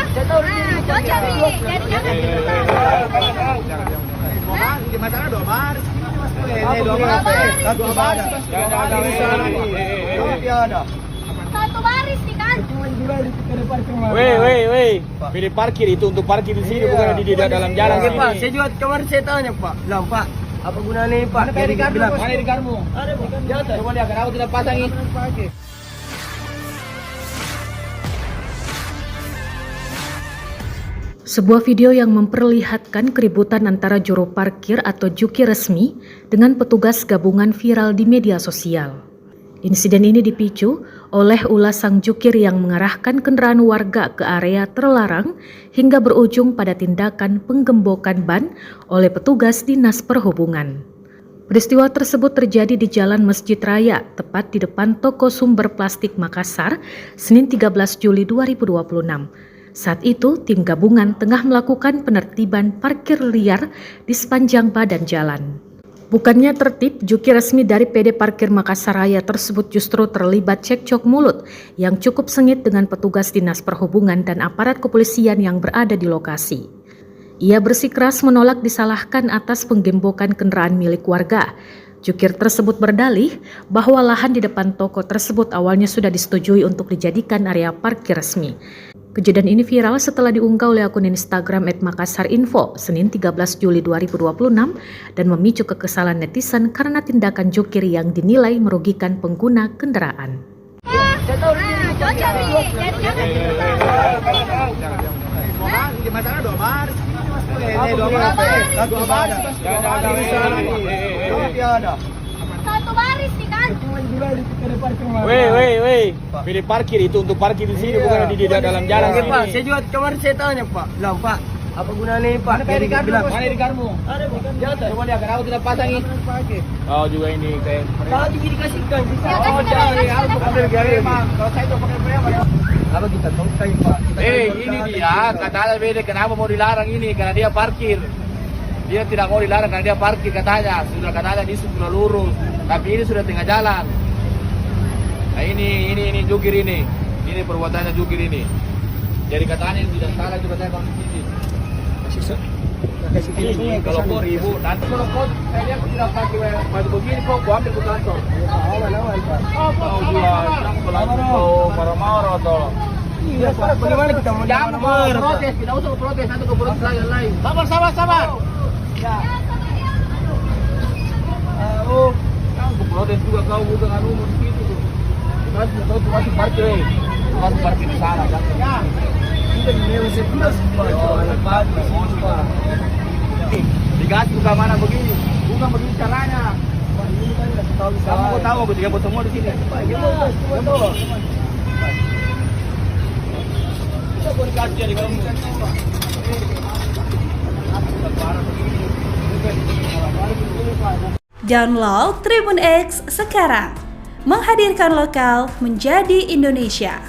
Saya tahu di sini. Cocok nih, jadi jangan Di masalah 2 baris. Dua baris. Ada. satu baris nih kan. Weh, pilih parkir itu untuk parkir di sini, bukan di dalam jalan Oke, sini. Pak, saya juga kemarin saya tanya Pak, bilang Pak, apa gunanya ini Pak? Mana ID card Bilang, Mana ID cardmu? ada Pak. Jatuh. Coba lihat, kenapa tidak pasang ini? Sebuah video yang memperlihatkan keributan antara juru parkir atau juki resmi dengan petugas gabungan viral di media sosial. Insiden ini dipicu oleh ulah sang jukir yang mengarahkan kendaraan warga ke area terlarang hingga berujung pada tindakan penggembokan ban oleh petugas Dinas Perhubungan. Peristiwa tersebut terjadi di Jalan Masjid Raya, tepat di depan toko sumber plastik Makassar, Senin 13 Juli 2026. Saat itu, tim gabungan tengah melakukan penertiban parkir liar di sepanjang badan jalan. Bukannya tertib, juki resmi dari PD Parkir Makassar Raya tersebut justru terlibat cekcok mulut yang cukup sengit dengan petugas Dinas Perhubungan dan aparat kepolisian yang berada di lokasi. Ia bersikeras menolak disalahkan atas penggembokan kendaraan milik warga. Jukir tersebut berdalih bahwa lahan di depan toko tersebut awalnya sudah disetujui untuk dijadikan area parkir resmi. Kejadian ini viral setelah diunggah oleh akun Instagram @makassarinfo Senin 13 Juli 2026 dan memicu kekesalan netizen karena tindakan jukir yang dinilai merugikan pengguna kendaraan. Saya tahu di sini. Cocok nih, jadi jangan Di masalah 2 baris. Dua baris. Ada. satu baris nih kan. Weh, pilih parkir itu untuk parkir di sini, bukan di dalam jalan Oke, sini. Pak, saya juga kemarin saya tanya Pak, bilang Pak, apa gunanya ini Pak? Mana ID cardmu? Bilang, Mana ID cardmu? ada Pak. Jatuh. Coba lihat, kenapa tidak pasang ini? Oh juga ini kayak Tadi dikasihkan bisa. Ya, Oh, kasih jangan kasih ya. kasih. Ambil gari. Kalau saya coba pakai frame ya. Apa kita tahu kayak Pak? Ini dia, katanya beda kenapa mau dilarang ini, karena dia parkir. Dia tidak mau dilarang karena dia parkir katanya. Sudah katanya ini sudah lurus, tapi ini sudah tengah jalan. Nah ini jukir ini. Ini perbuatannya jukir ini. Jadi katanya ini tidak salah juga saya kalau di sini. Ini kalau kau ribu, nanti kalau kau saya lihat kau tidak pakai baju begini kau ambil ke kantor. Aman Pak. Kau jual, kau marah-marah atau Iya Pak, bagaimana kita mau jangan marah, Pak? protes, tidak usah protes, nanti kau protes lagi yang lain. Sabar. Ya. Kau protes juga kau bukan anu di situ tuh. Kau masih parkir, masih parkir di sana jangan. Ya. Kita di Dewa Sebelas Pak, jualan baju di sini Pak. Digas bukan mana begini, bukan begini caranya. Pak, ini kan nggak tahu bisa. Kamu kau tahu aku juga bertemu di sini. Pak, coba tahu. Kita komunikasi jadi kamu. Download Tribun X sekarang, menghadirkan lokal menjadi Indonesia.